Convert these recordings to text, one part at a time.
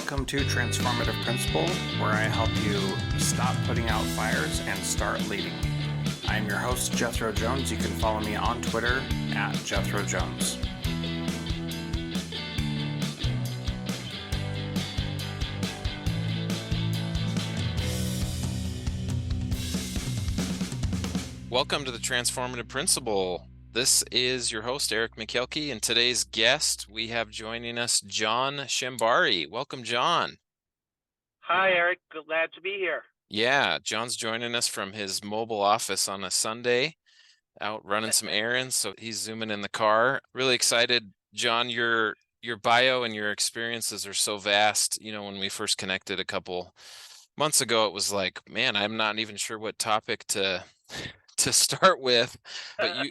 Welcome to Transformative Principal, where I help you stop putting out fires and start leading. I'm your host, Jethro Jones. You can follow me on Twitter at Jethro Jones. Welcome to the Transformative Principal. This is your host, Eric McKelkey, and today's guest, we have joining us John Schembari. Welcome, John. Hi, Eric. Glad to be here. Yeah, John's joining us from his mobile office on a Sunday, out running some errands, so he's zooming in the car. Really excited. John, your bio and your experiences are so vast. You know, when we first connected a couple months ago, it was like, man, I'm not even sure what topic to start with, but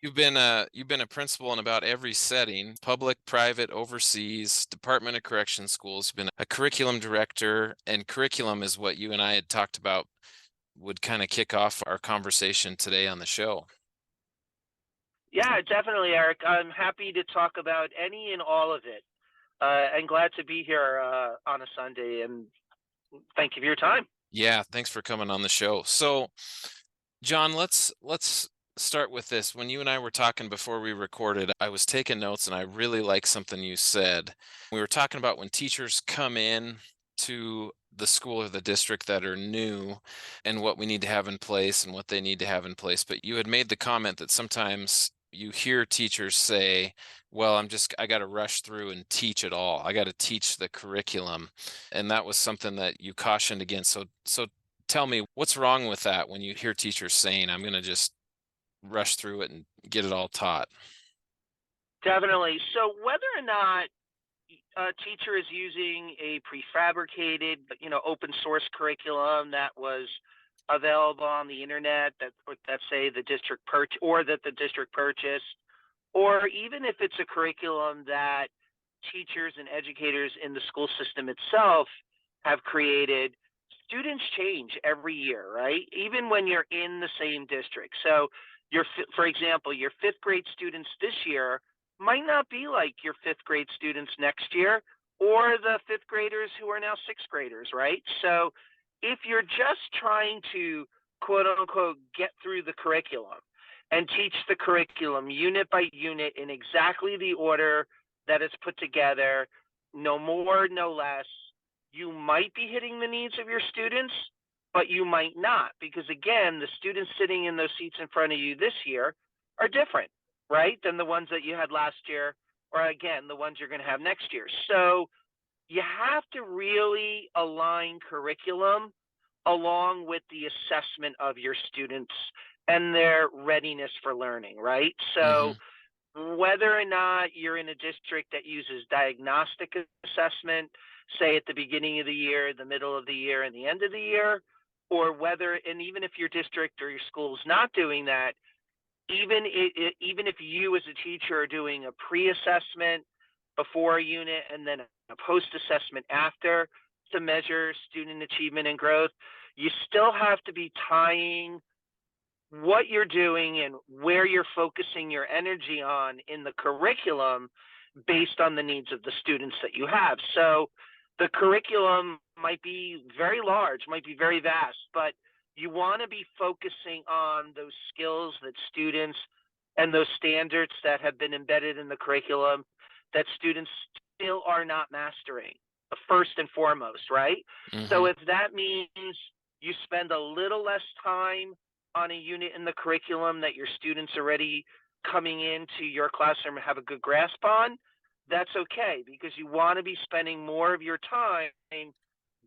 you've been a principal in about every setting: public, private, overseas, Department of Correction schools. You've been a curriculum director, and curriculum is what you and I had talked about would kind of kick off our conversation today on the show. Yeah, definitely, Eric. I'm happy to talk about any and all of it, and glad to be here on a Sunday. And thank you for your time. Yeah, thanks for coming on the show. So, John, let's start with this. When you and I were talking before we recorded, I was taking notes and I really like something you said. We were talking about when teachers come in to the school or the district that are new and what we need to have in place and what they need to have in place. But you had made the comment that sometimes you hear teachers say, well, I got to rush through and teach it all. I got to teach the curriculum. And that was something that you cautioned against. So tell me, what's wrong with that when you hear teachers saying, I'm going to just rush through it and get it all taught? Definitely. So whether or not a teacher is using a prefabricated, open source curriculum that was available on the internet that say the district that the district purchased, or even if it's a curriculum that teachers and educators in the school system itself have created, students change every year, right? Even when you're in the same district. So for example, your fifth grade students this year might not be like your fifth grade students next year, or the fifth graders who are now sixth graders, right? So if you're just trying to quote unquote get through the curriculum and teach the curriculum unit by unit in exactly the order that it's put together, no more, no less, you might be hitting the needs of your students, but you might not, because again, the students sitting in those seats in front of you this year are different, right, than the ones that you had last year, or again, the ones you're going to have next year. So you have to really align curriculum along with the assessment of your students and their readiness for learning, right? So whether or not you're in a district that uses diagnostic assessment, say at the beginning of the year, the middle of the year, and the end of the year, or and even if your district or your school is not doing that, even if you as a teacher are doing a pre-assessment before a unit and then a post-assessment after to measure student achievement and growth, you still have to be tying what you're doing and where you're focusing your energy on in the curriculum based on the needs of the students that you have. So the curriculum might be very large, might be very vast, but you want to be focusing on those skills that students and those standards that have been embedded in the curriculum that students still are not mastering, first and foremost, right? So if that means you spend a little less time on a unit in the curriculum that your students are already coming into your classroom and have a good grasp on, that's okay, because you want to be spending more of your time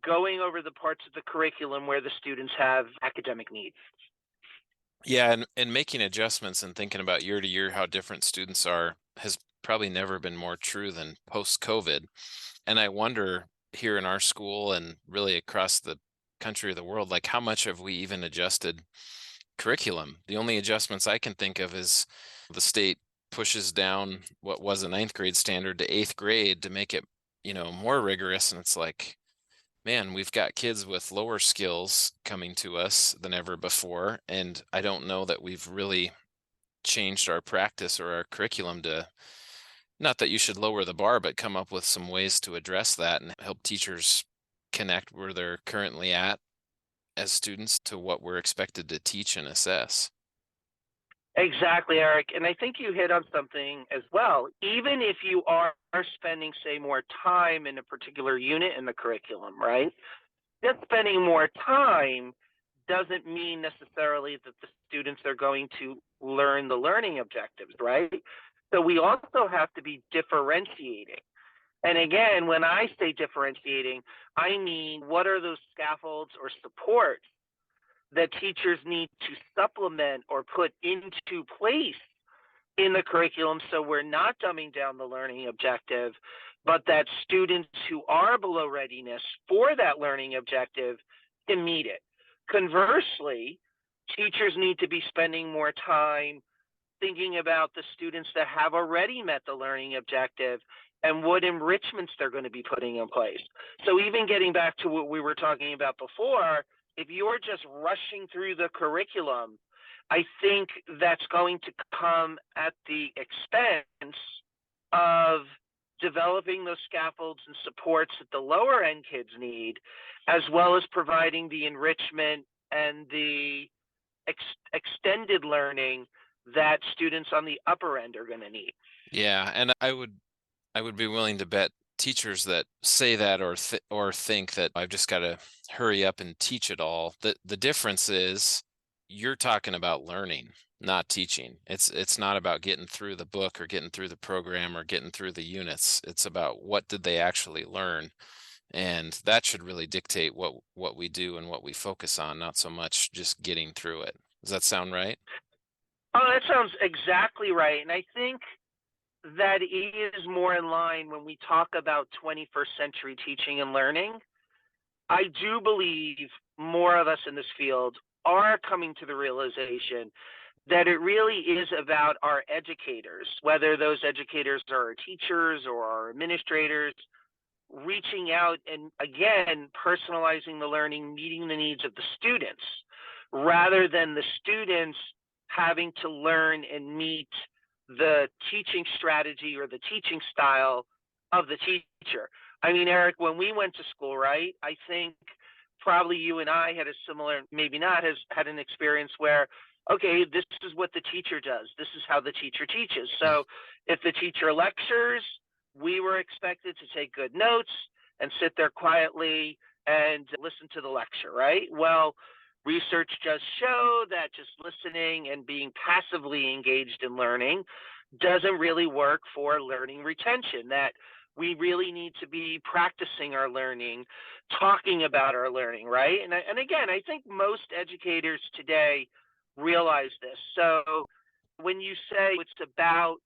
going over the parts of the curriculum where the students have academic needs. Yeah, and making adjustments and thinking about year to year how different students are has probably never been more true than post-COVID. And I wonder, here in our school and really across the country or the world, like how much have we even adjusted curriculum? The only adjustments I can think of is the state pushes down what was a ninth grade standard to eighth grade to make it, more rigorous. And it's like, man, we've got kids with lower skills coming to us than ever before. And I don't know that we've really changed our practice or our curriculum to Not that you should lower the bar, but come up with some ways to address that and help teachers connect where they're currently at as students to what we're expected to teach and assess. Exactly, Eric. And I think you hit on something as well. Even if you are spending, say, more time in a particular unit in the curriculum, right? Just spending more time doesn't mean necessarily that the students are going to learn the learning objectives, right? So we also have to be differentiating. And again, when I say differentiating, I mean, what are those scaffolds or supports that teachers need to supplement or put into place in the curriculum so we're not dumbing down the learning objective, but that students who are below readiness for that learning objective can meet it. Conversely, teachers need to be spending more time thinking about the students that have already met the learning objective and what enrichments they're going to be putting in place. So even getting back to what we were talking about before, if you're just rushing through the curriculum, I think that's going to come at the expense of developing those scaffolds and supports that the lower end kids need, as well as providing the enrichment and the extended learning that students on the upper end are going to need. Yeah, and I would be willing to bet teachers that say that or think that I've just got to hurry up and teach it all. The difference is you're talking about learning, not teaching. It's not about getting through the book or getting through the program or getting through the units. It's about what did they actually learn. And that should really dictate what we do and what we focus on, not so much just getting through it. Does that sound right? Oh, that sounds exactly right. And I think that is more in line when we talk about 21st century teaching and learning. I do believe more of us in this field are coming to the realization that it really is about our educators, whether those educators are our teachers or our administrators, reaching out and again personalizing the learning, meeting the needs of the students rather than the students having to learn and meet the teaching strategy or the teaching style of the teacher. I mean, Eric, when we went to school, right, I think probably you and I had a similar, maybe not, has had an experience where, okay, this is what the teacher does, this is how the teacher teaches. So if the teacher lectures, we were expected to take good notes and sit there quietly and listen to the lecture, right? Well, research does show that just listening and being passively engaged in learning doesn't really work for learning retention, that we really need to be practicing our learning, talking about our learning, right? And again, I think most educators today realize this. So when you say it's about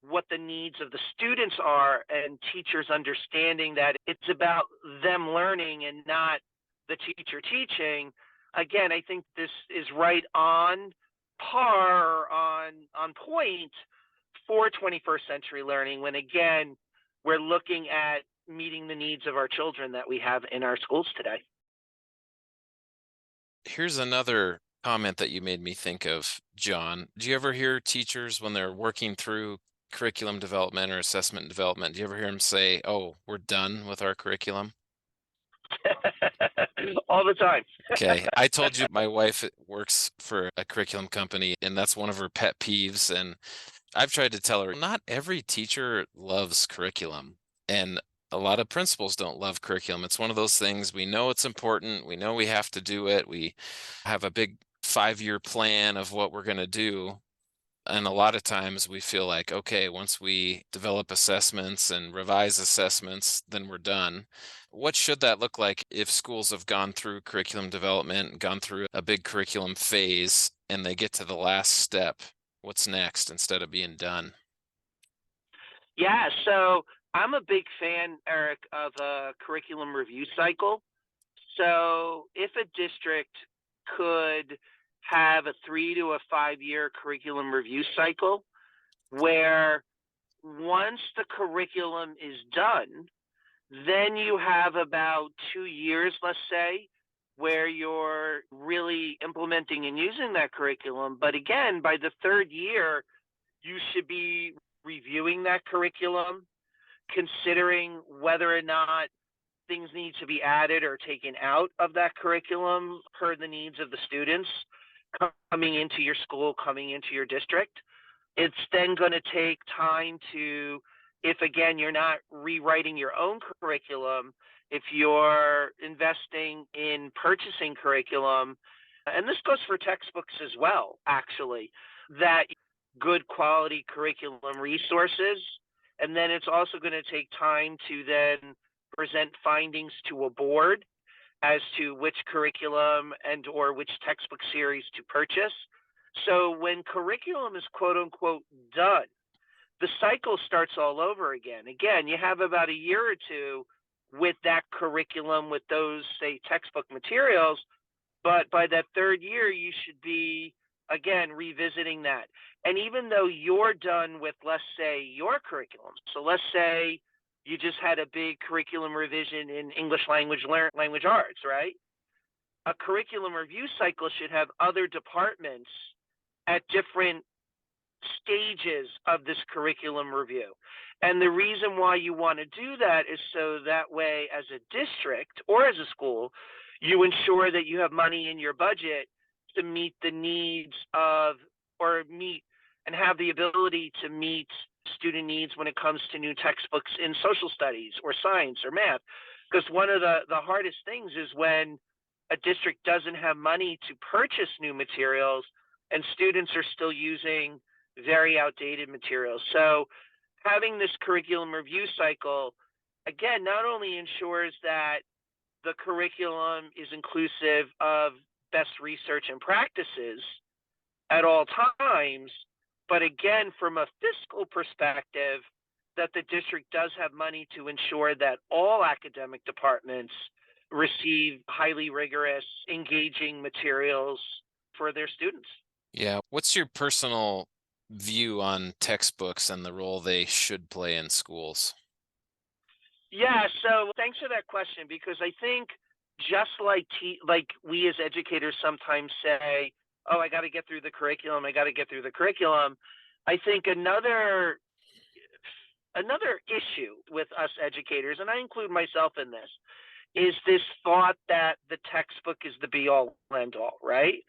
what the needs of the students are and teachers understanding that it's about them learning and not the teacher teaching, again, I think this is right on par, on point for 21st century learning when again we're looking at meeting the needs of our children that we have in our schools today. Here's another comment that you made me think of, John. Do you ever hear teachers when they're working through curriculum development or assessment development, do you ever hear them say, "Oh, we're done with our curriculum"? All the time. Okay, I told you my wife works for a curriculum company, and that's one of her pet peeves. And I've tried to tell her not every teacher loves curriculum, and a lot of principals don't love curriculum. It's one of those things, we know it's important, we know we have to do it, we have a big 5-year plan of what we're going to do. And a lot of times we feel like, okay, once we develop assessments and revise assessments, then we're done. What should that look like if schools have gone through curriculum development, gone through a big curriculum phase, and they get to the last step? What's next instead of being done? Yeah, so I'm a big fan, Eric, of a curriculum review cycle. So if a district could have a 3 to 5 year curriculum review cycle where once the curriculum is done, then you have about 2 years, let's say, where you're really implementing and using that curriculum. But again, by the third year, you should be reviewing that curriculum, considering whether or not things need to be added or taken out of that curriculum per the needs of the students coming into your school, coming into your district. It's then going to take time to, if again, you're not rewriting your own curriculum, if you're investing in purchasing curriculum, and this goes for textbooks as well, actually, that good quality curriculum resources. And then it's also going to take time to then present findings to a board as to which curriculum and or which textbook series to purchase. So when curriculum is quote unquote done, the cycle starts all over again. Again, you have about a year or two with that curriculum, with those, say, textbook materials, but by that third year, you should be, again, revisiting that. And even though you're done with, let's say, your curriculum, so let's say you just had a big curriculum revision in English language arts, right? A curriculum review cycle should have other departments at different stages of this curriculum review. And the reason why you want to do that is so that way, as a district or as a school, you ensure that you have money in your budget to meet the needs of, or meet and have the ability to meet student needs when it comes to new textbooks in social studies or science or math. Because one of the hardest things is when a district doesn't have money to purchase new materials and students are still using very outdated materials. So having this curriculum review cycle, again, not only ensures that the curriculum is inclusive of best research and practices at all times, but again, from a fiscal perspective, that the district does have money to ensure that all academic departments receive highly rigorous, engaging materials for their students. Yeah. What's your personal view on textbooks and the role they should play in schools? Yeah, so thanks for that question, because I think just like we as educators sometimes say, oh, I got to get through the curriculum, I think another issue with us educators, and I include myself in this, is this thought that the textbook is the be all end all, right?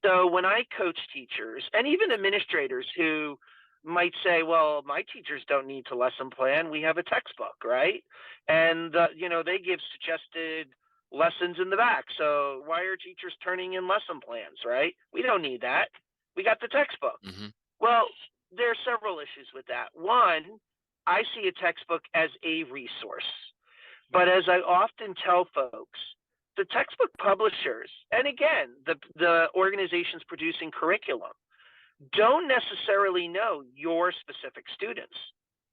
So when I coach teachers and even administrators who might say, well, my teachers don't need to lesson plan, we have a textbook, right? And they give suggested lessons in the back. So why are teachers turning in lesson plans, right? We don't need that. We got the textbook. Mm-hmm. Well, there are several issues with that. One, I see a textbook as a resource. But as I often tell folks, the textbook publishers, and again, the organizations producing curriculum, don't necessarily know your specific students.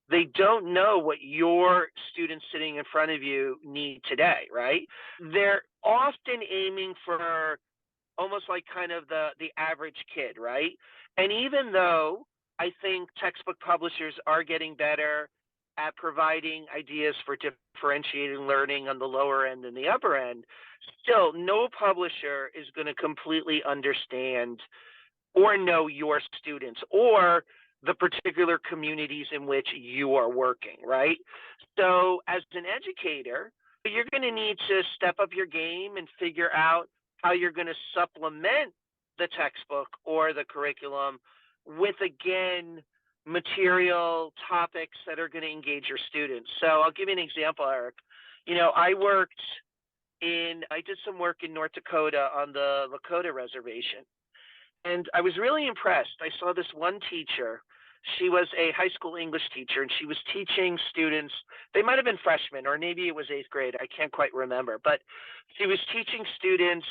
They don't know what your students sitting in front of you need today, right? They're often aiming for almost like kind of the average kid, right? And even though I think textbook publishers are getting better at providing ideas for differentiating learning on the lower end and the upper end, still no publisher is going to completely understand or know your students or the particular communities in which you are working, right? So as an educator, you're going to need to step up your game and figure out how you're going to supplement the textbook or the curriculum with, again, material topics that are going to engage your students. So I'll give you an example, Eric. I did some work in North Dakota on the Lakota reservation. And I was really impressed. I saw this one teacher. She was a high school English teacher, and she was teaching students. They might have been freshmen, or maybe it was 8th grade. I can't quite remember. But she was teaching students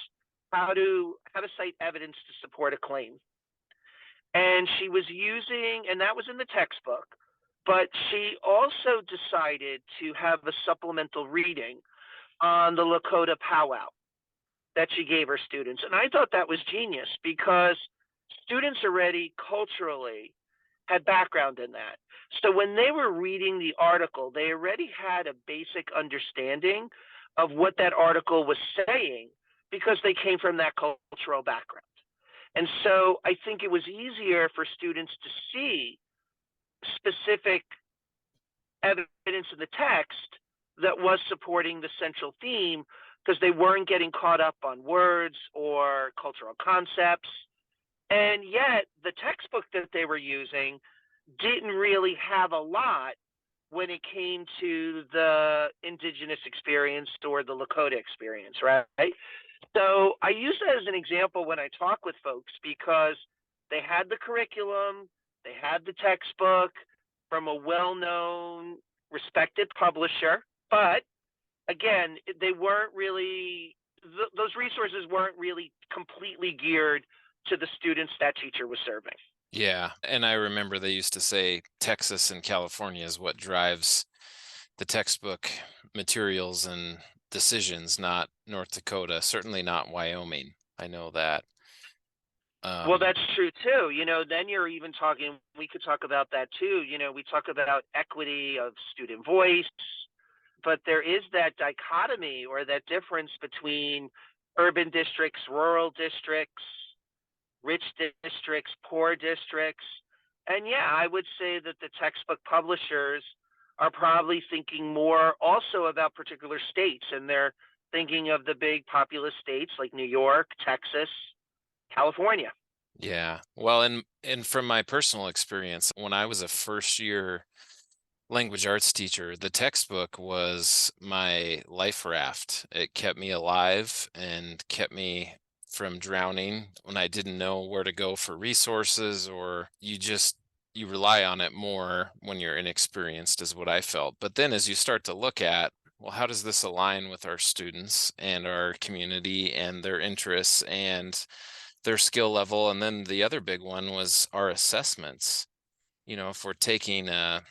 how to cite evidence to support a claim. And she was using, and that was in the textbook, but she also decided to have a supplemental reading on the Lakota powwow that she gave her students. And I thought that was genius because students already culturally had background in that. So when they were reading the article, they already had a basic understanding of what that article was saying because they came from that cultural background. And so I think it was easier for students to see specific evidence in the text that was supporting the central theme, because they weren't getting caught up on words or cultural concepts. And yet the textbook that they were using didn't really have a lot when it came to the indigenous experience or the Lakota experience, right? So I use that as an example when I talk with folks, because they had the curriculum, they had the textbook from a well-known, respected publisher, but again, they weren't really, those resources weren't really completely geared to the students that teacher was serving. Yeah. And I remember they used to say Texas and California is what drives the textbook materials and decisions, not North Dakota, certainly not Wyoming. I know that. Well, that's true too. Then you're even talking, we could talk about that too. We talk about equity of student voice, but there is that dichotomy or that difference between urban districts, rural districts, rich districts, poor districts. And yeah, I would say that the textbook publishers are probably thinking more also about particular states, and they're thinking of the big populous states like New York, Texas, California. Yeah. Well, and from my personal experience, when I was a first year language arts teacher, the textbook was my life raft. It kept me alive and kept me from drowning when I didn't know where to go for resources, or you rely on it more when you're inexperienced, is what I felt. But then as you start to look at, well, how does this align with our students and our community and their interests and their skill level? And then the other big one was our assessments. If we're taking a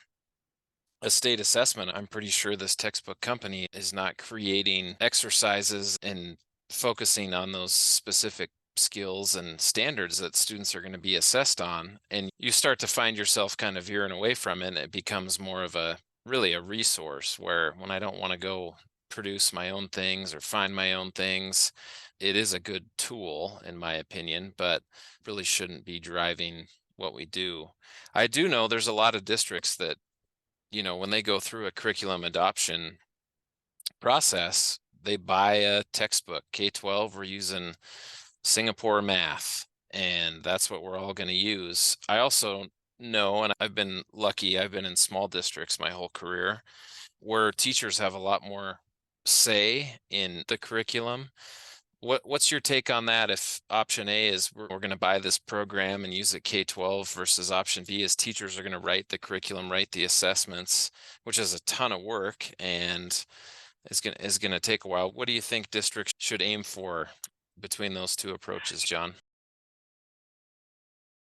state assessment, I'm pretty sure this textbook company is not creating exercises and focusing on those specific skills and standards that students are going to be assessed on. And you start to find yourself kind of veering away from it, and it becomes more of really a resource, where when I don't want to go produce my own things or find my own things, it is a good tool, in my opinion, but really shouldn't be driving what we do. I do know there's a lot of districts that, when they go through a curriculum adoption process, they buy a textbook. K-12, we're using Singapore math, and that's what we're all going to use. I also know, and I've been lucky, I've been in small districts my whole career, where teachers have a lot more say in the curriculum. What's your take on that? If option A is we're going to buy this program and use it K-12, versus option B is teachers are going to write the curriculum, write the assessments, which is a ton of work and is going to take a while. What do you think districts should aim for between those two approaches, John?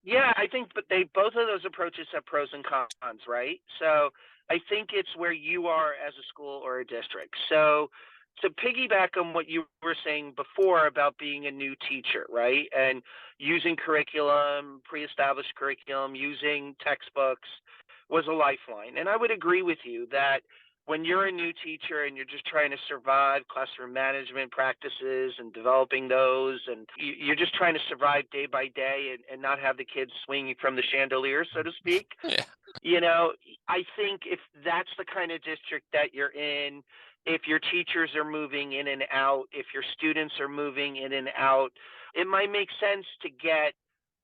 Yeah, I think, but both of those approaches have pros and cons, right? So I think it's where you are as a school or a district. So to piggyback on what you were saying before about being a new teacher, right? And using curriculum, pre-established curriculum, using textbooks was a lifeline. And I would agree with you that when you're a new teacher and you're just trying to survive classroom management practices and developing those, and you're just trying to survive day by day and not have the kids swinging from the chandelier, so to speak. Yeah. I think if that's the kind of district that you're in, if your teachers are moving in and out, if your students are moving in and out, it might make sense to get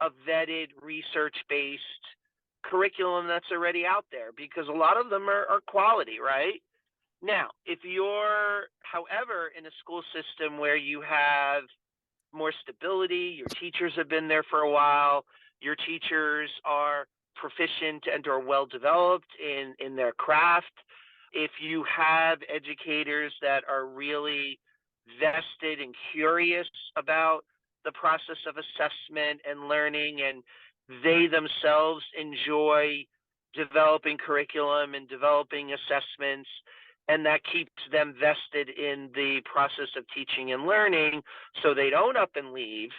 a vetted, research-based curriculum that's already out there, because a lot of them are quality, right? Now, if you're, however, in a school system where you have more stability, your teachers have been there for a while, your teachers are proficient and are well developed in their craft, if you have educators that are really vested and curious about the process of assessment and learning, and they themselves enjoy developing curriculum and developing assessments, and that keeps them vested in the process of teaching and learning so they don't up and leave,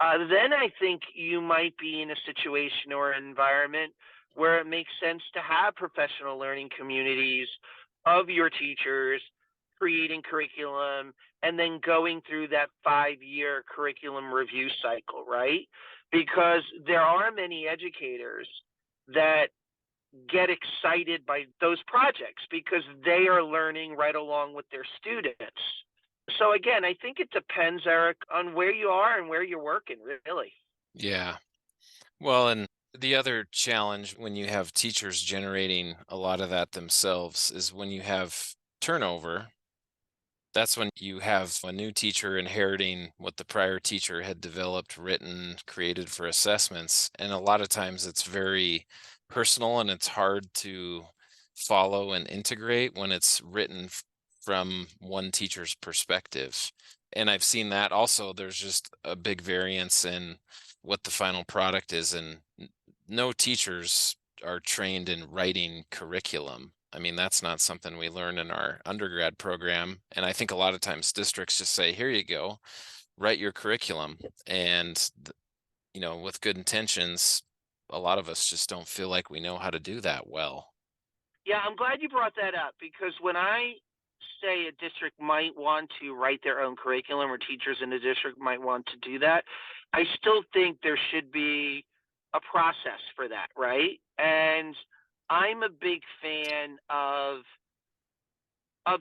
then I think you might be in a situation or an environment where it makes sense to have professional learning communities of your teachers creating curriculum and then going through that 5-year curriculum review cycle, right? Because there are many educators that get excited by those projects because they are learning right along with their students. So again, I think it depends, Eric, on where you are and where you're working, really. Yeah. Well, and the other challenge when you have teachers generating a lot of that themselves is when you have turnover. That's when you have a new teacher inheriting what the prior teacher had developed, written, created for assessments. And a lot of times it's very personal and it's hard to follow and integrate when it's written from one teacher's perspective. And I've seen that also. There's just a big variance in what the final product is. And no teachers are trained in writing curriculum. I mean, that's not something we learn in our undergrad program. And I think a lot of times districts just say, here you go, write your curriculum. And, with good intentions, a lot of us just don't feel like we know how to do that well. Yeah, I'm glad you brought that up because when I say a district might want to write their own curriculum or teachers in the district might want to do that, I still think there should be a process for that, right? And I'm a big fan of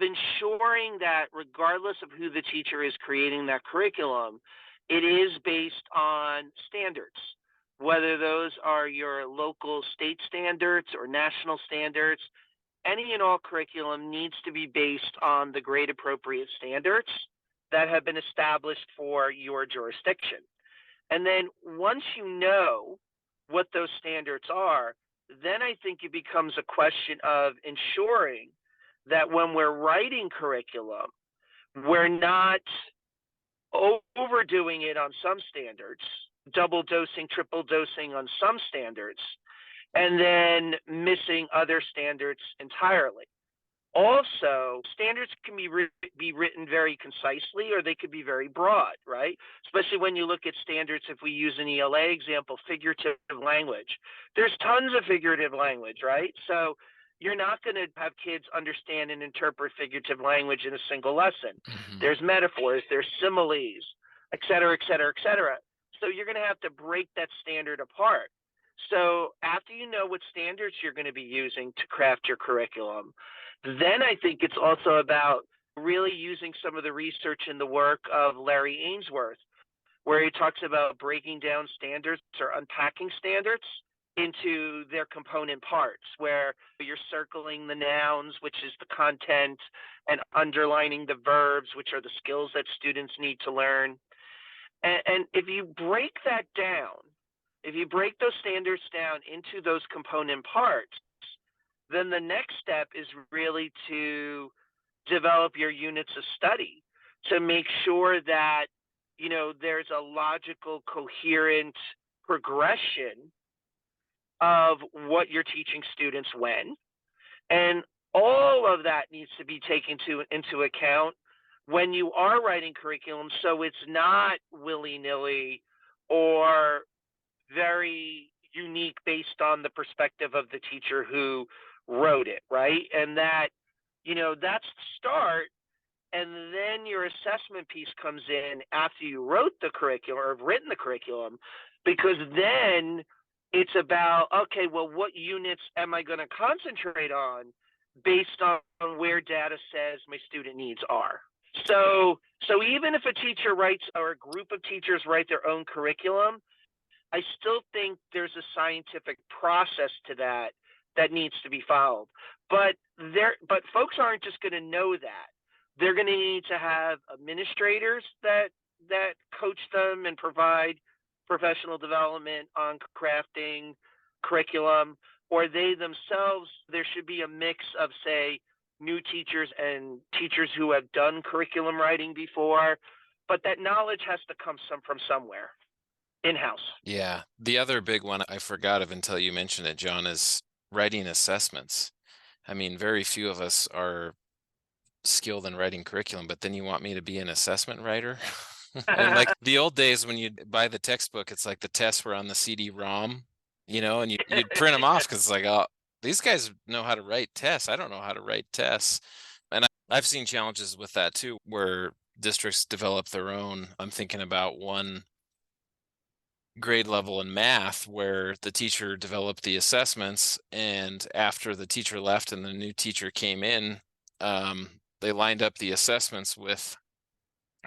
ensuring that regardless of who the teacher is creating that curriculum, it is based on standards, whether those are your local state standards or national standards. Any and all curriculum needs to be based on the grade appropriate standards that have been established for your jurisdiction. And then once you know what those standards are, then I think it becomes a question of ensuring that when we're writing curriculum, we're not overdoing it on some standards, double dosing, triple dosing on some standards, and then missing other standards entirely. Also, standards can be written very concisely or they could be very broad, right? Especially when you look at standards, if we use an ELA example, figurative language. There's tons of figurative language, right? So you're not going to have kids understand and interpret figurative language in a single lesson. Mm-hmm. There's metaphors, there's similes, et cetera, et cetera, et cetera. So you're going to have to break that standard apart. So after you know what standards you're going to be using to craft your curriculum, then I think it's also about really using some of the research in the work of Larry Ainsworth, where he talks about breaking down standards or unpacking standards into their component parts, where you're circling the nouns, which is the content, and underlining the verbs, which are the skills that students need to learn. And if you break that down, if you break those standards down into those component parts, then the next step is really to develop your units of study to make sure that, there's a logical, coherent progression of what you're teaching students when. And all of that needs to be taken into account when you are writing curriculum, so it's not willy-nilly or very unique based on the perspective of the teacher who wrote it, right? And that, that's the start. And then your assessment piece comes in after you wrote the curriculum or have written the curriculum, because then it's about, okay, well, what units am I going to concentrate on based on where data says my student needs are? So even if a teacher writes or a group of teachers write their own curriculum, I still think there's a scientific process to that needs to be followed. But folks aren't just going to know that. They're going to need to have administrators that coach them and provide professional development on crafting curriculum, or they themselves, there should be a mix of, say, new teachers and teachers who have done curriculum writing before, but that knowledge has to come from somewhere. In-house. Yeah. The other big one I forgot of until you mentioned it, John, is writing assessments. I mean, very few of us are skilled in writing curriculum, but then you want me to be an assessment writer? And like the old days when you'd buy the textbook, it's like the tests were on the CD-ROM, and you'd print them off because it's like, oh, these guys know how to write tests. I don't know how to write tests. And I've seen challenges with that too, where districts develop their own. I'm thinking about one grade level in math where the teacher developed the assessments, and after the teacher left and the new teacher came in, they lined up the assessments with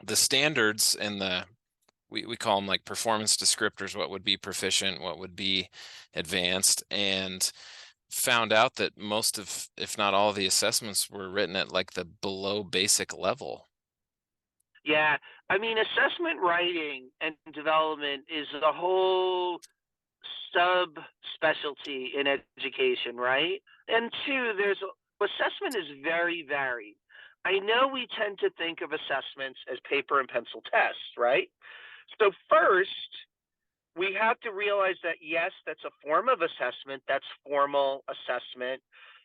the standards and we call them like performance descriptors, what would be proficient, what would be advanced, and found out that most of, if not all, the assessments were written at like the below basic level. Yeah, I mean, assessment writing and development is a whole sub-specialty in education, right? And two, assessment is very varied. I know we tend to think of assessments as paper and pencil tests, right? So first, we have to realize that yes, that's a form of assessment. That's formal assessment,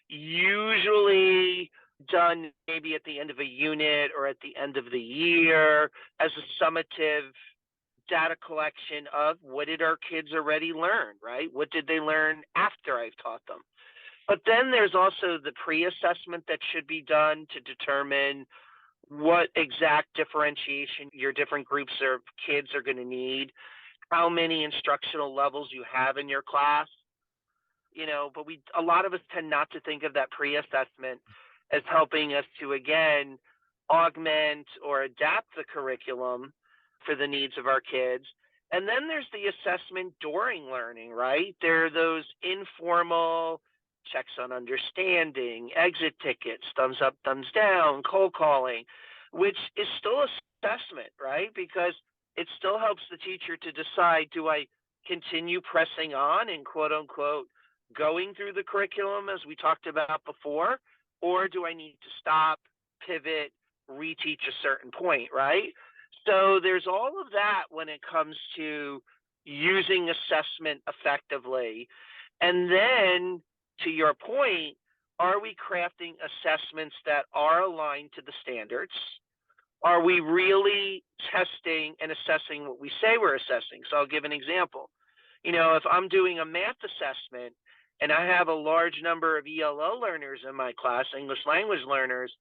usually done maybe at the end of a unit or at the end of the year as a summative data collection of what did our kids already learn, right? What did they learn after I've taught them? But then there's also the pre-assessment that should be done to determine what exact differentiation your different groups of kids are going to need, how many instructional levels you have in your class, but a lot of us tend not to think of that pre-assessment as helping us to, again, augment or adapt the curriculum for the needs of our kids. And then there's the assessment during learning, right? There are those informal checks on understanding, exit tickets, thumbs up, thumbs down, cold calling, which is still assessment, right? Because it still helps the teacher to decide, do I continue pressing on and quote unquote going through the curriculum as we talked about before, or do I need to stop, pivot, reteach a certain point, right? So there's all of that when it comes to using assessment effectively. And then to your point, are we crafting assessments that are aligned to the standards? Are we really testing and assessing what we say we're assessing? So I'll give an example. If I'm doing a math assessment and I have a large number of ELO learners in my class, English language learners,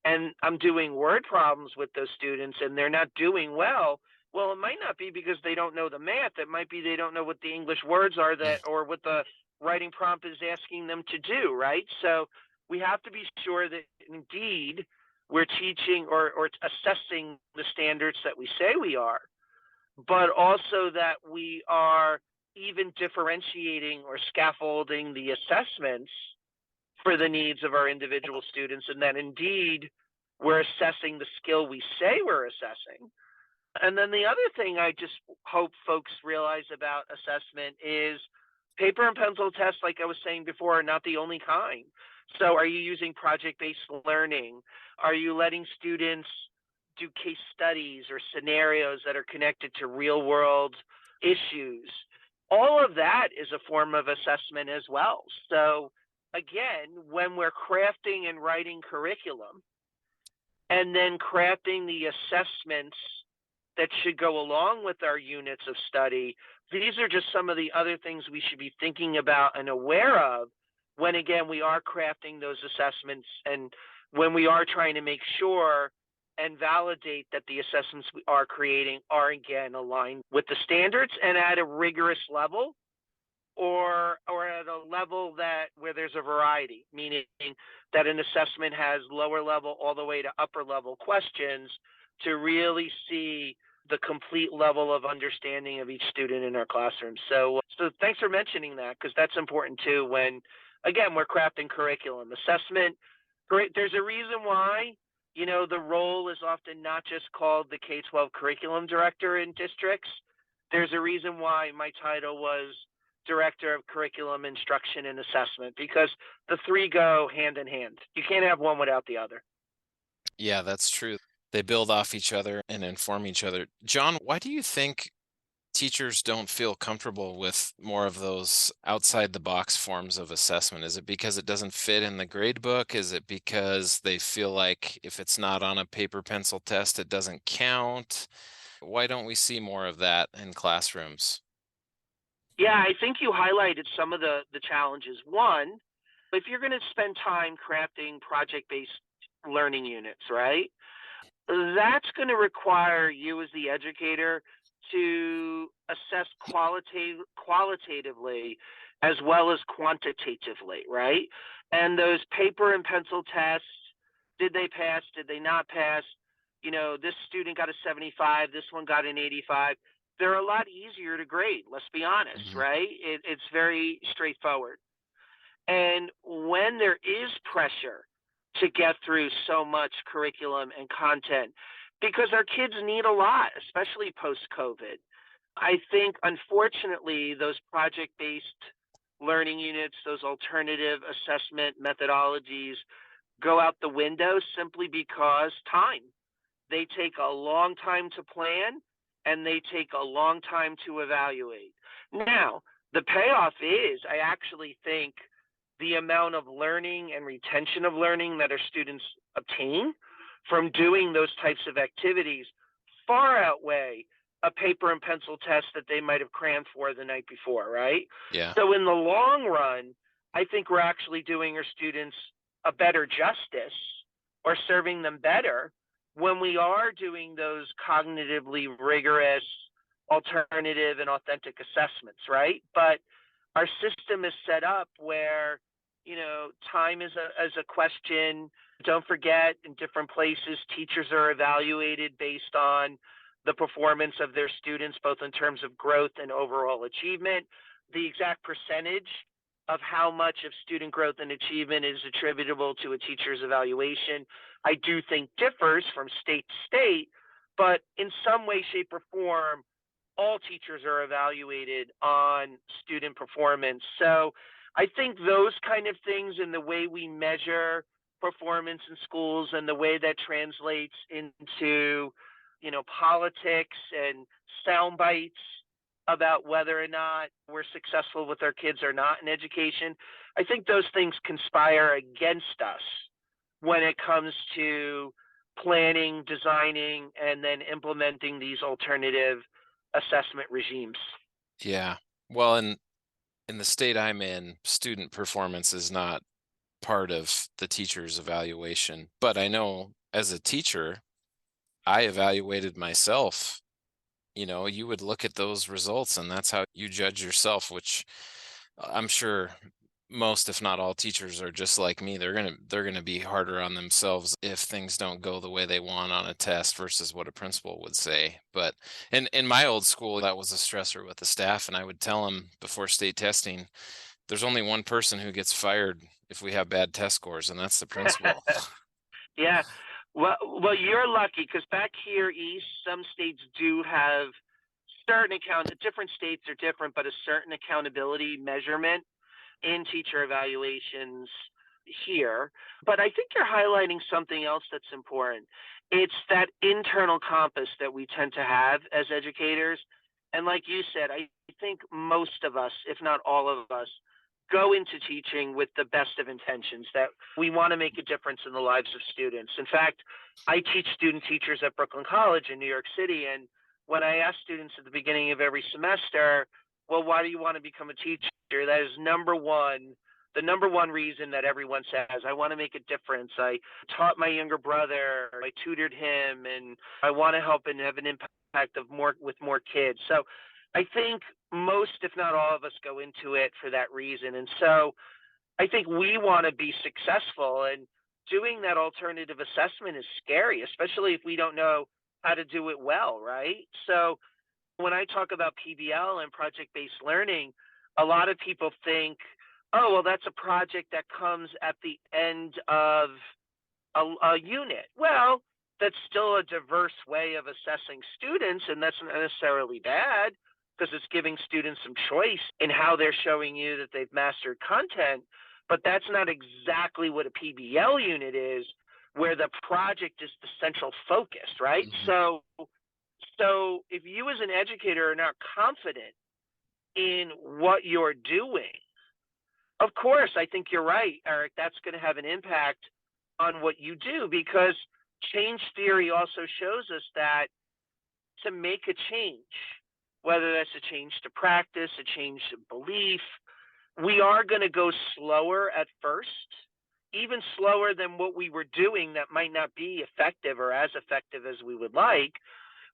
and I'm doing word problems with those students and they're not doing well, well, it might not be because they don't know the math. It might be they don't know what the English words are or what the writing prompt is asking them to do, right? So we have to be sure that indeed we're teaching or assessing the standards that we say we are, but also that we are even differentiating or scaffolding the assessments for the needs of our individual students, and that indeed we're assessing the skill we say we're assessing. And then the other thing I just hope folks realize about assessment is paper and pencil tests, like I was saying before, are not the only kind. So are you using project-based learning? Are you letting students do case studies or scenarios that are connected to real-world issues? All of that is a form of assessment as well. So again, when we're crafting and writing curriculum and then crafting the assessments that should go along with our units of study, these are just some of the other things we should be thinking about and aware of when, again, we are crafting those assessments and when we are trying to make sure and validate that the assessments we are creating are, again, aligned with the standards and at a rigorous level or at a level where there's a variety, meaning that an assessment has lower level all the way to upper level questions to really see the complete level of understanding of each student in our classroom. So thanks for mentioning that, because that's important too when, again, we're crafting curriculum. Assessment, there's a reason why, the role is often not just called the K-12 curriculum director in districts. There's a reason why my title was Director of Curriculum Instruction and Assessment, because the three go hand in hand. You can't have one without the other. Yeah, that's true. They build off each other and inform each other. John, why do you think teachers don't feel comfortable with more of those outside the box forms of assessment? Is it because it doesn't fit in the grade book? Is it because they feel like if it's not on a paper pencil test, it doesn't count? Why don't we see more of that in classrooms? Yeah, I think you highlighted some of the challenges. One, if you're going to spend time crafting project-based learning units, right? that's going to require you as the educator to assess qualitatively as well as quantitatively, right? And those paper and pencil tests, did they pass? Did they not pass? This student got a 75, this one got an 85. They're a lot easier to grade, let's be honest, Mhm. right? It's very straightforward. And when there is pressure to get through so much curriculum and content, because our kids need a lot, especially post COVID, I think unfortunately those project based learning units, those alternative assessment methodologies go out the window simply because time. They take a long time to plan and they take a long time to evaluate. Now, the payoff is, I actually think, the amount of learning and retention of learning that our students obtain from doing those types of activities far outweigh a paper and pencil test that they might have crammed for the night before, right? Yeah. So, in the long run, I think we're actually doing our students a better justice or serving them better when we are doing those cognitively rigorous, alternative, and authentic assessments, right? But our system is set up where, time is a question. Don't forget, in different places, teachers are evaluated based on the performance of their students, both in terms of growth and overall achievement. The exact percentage of how much of student growth and achievement is attributable to a teacher's evaluation, I do think differs from state to state, but in some way, shape, or form, all teachers are evaluated on student performance. So I think those kind of things and the way we measure performance in schools and the way that translates into, politics and sound bites about whether or not we're successful with our kids or not in education, I think those things conspire against us when it comes to planning, designing, and then implementing these alternative assessment regimes. Yeah. Well, in the state I'm in, student performance is not part of the teacher's evaluation. But I know as a teacher, I evaluated myself. You would look at those results and that's how you judge yourself, which I'm sure most, if not all, teachers are just like me. They're gonna be harder on themselves if things don't go the way they want on a test versus what a principal would say. But in my old school, that was a stressor with the staff, and I would tell them before state testing, there's only one person who gets fired if we have bad test scores, and that's the principal. Yeah. Well, you're lucky because back here east, some states do have certain different states are different, but a certain accountability measurement in teacher evaluations here. But I think you're highlighting something else that's important. It's that internal compass that we tend to have as educators. And like you said, I think most of us, if not all of us, go into teaching with the best of intentions that we want to make a difference in the lives of students. In fact, I teach student teachers at Brooklyn College in New York City. And when I ask students at the beginning of every semester, well, why do you want to become a teacher? That is the number one reason that everyone says, I want to make a difference. I taught my younger brother, I tutored him, and I want to help and have an impact with more kids. So I think most, if not all of us, go into it for that reason. And so I think we want to be successful, and doing that alternative assessment is scary, especially if we don't know how to do it well, right? So when I talk about PBL and project-based learning, a lot of people think, oh, well, that's a project that comes at the end of a unit. Well, that's still a diverse way of assessing students, and that's not necessarily bad because it's giving students some choice in how they're showing you that they've mastered content. But that's not exactly what a PBL unit is, where the project is the central focus, right? Mhm. So if you as an educator are not confident in what you're doing, of course, I think you're right, Eric. That's going to have an impact on what you do because change theory also shows us that to make a change, whether that's a change to practice, a change to belief, we are going to go slower at first, even slower than what we were doing that might not be effective or as effective as we would like,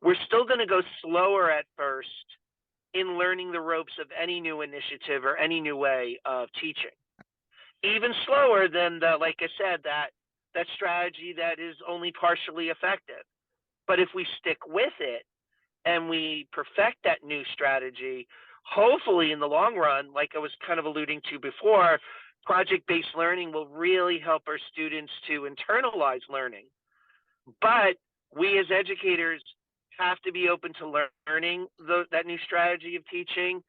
we're still going to go slower at first in learning the ropes of any new initiative or any new way of teaching. Even slower than like I said, that strategy that is only partially effective. But if we stick with it and we perfect that new strategy, hopefully in the long run, like I was kind of alluding to before, project-based learning will really help our students to internalize learning. But we as educators have to be open to learning that new strategy of teaching,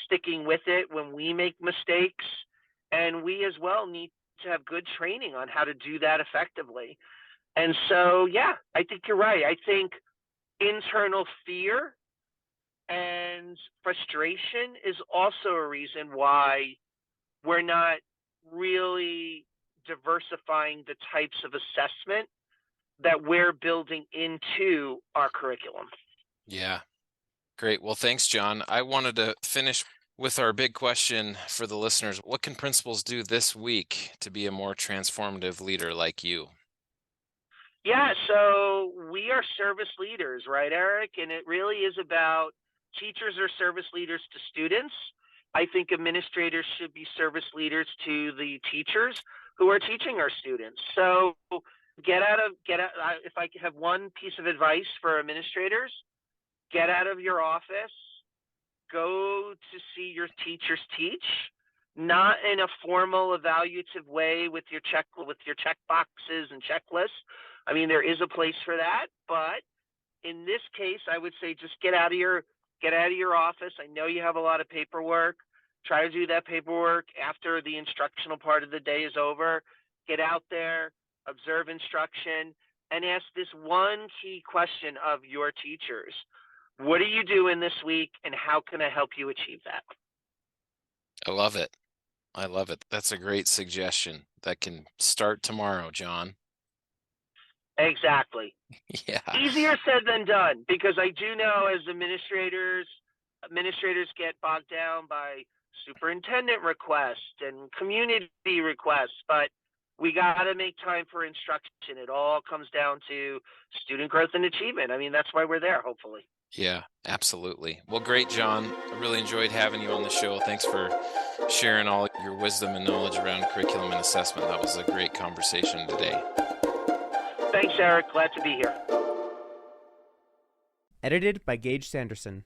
sticking with it when we make mistakes, and we as well need to have good training on how to do that effectively. And so, yeah, I think you're right. I think internal fear and frustration is also a reason why we're not really diversifying the types of assessment that we're building into our curriculum. Yeah, great. Well, thanks, John. I wanted to finish with our big question for the listeners. What can principals do this week to be a more transformative leader like you? Yeah, so we are service leaders, right, Eric? And it really is about teachers are service leaders to students. I think administrators should be service leaders to the teachers who are teaching our students. So if I could have one piece of advice for administrators, get out of your office, go to see your teachers teach, not in a formal evaluative way with your check boxes and checklists. I mean, there is a place for that, but in this case, I would say just get out of your office. I know you have a lot of paperwork. Try to do that paperwork after the instructional part of the day is over. Get out there, observe instruction, and ask this one key question of your teachers. What are you doing this week, and how can I help you achieve that? I love it. I love it. That's a great suggestion. That can start tomorrow, John. Exactly. Yeah. Easier said than done, because I do know as administrators get bogged down by superintendent requests and community requests, but we got to make time for instruction. It all comes down to student growth and achievement. I mean, that's why we're there, hopefully. Yeah, absolutely. Well, great, John. I really enjoyed having you on the show. Thanks for sharing all your wisdom and knowledge around curriculum and assessment. That was a great conversation today. Thanks, Eric. Glad to be here. Edited by Gage Sanderson.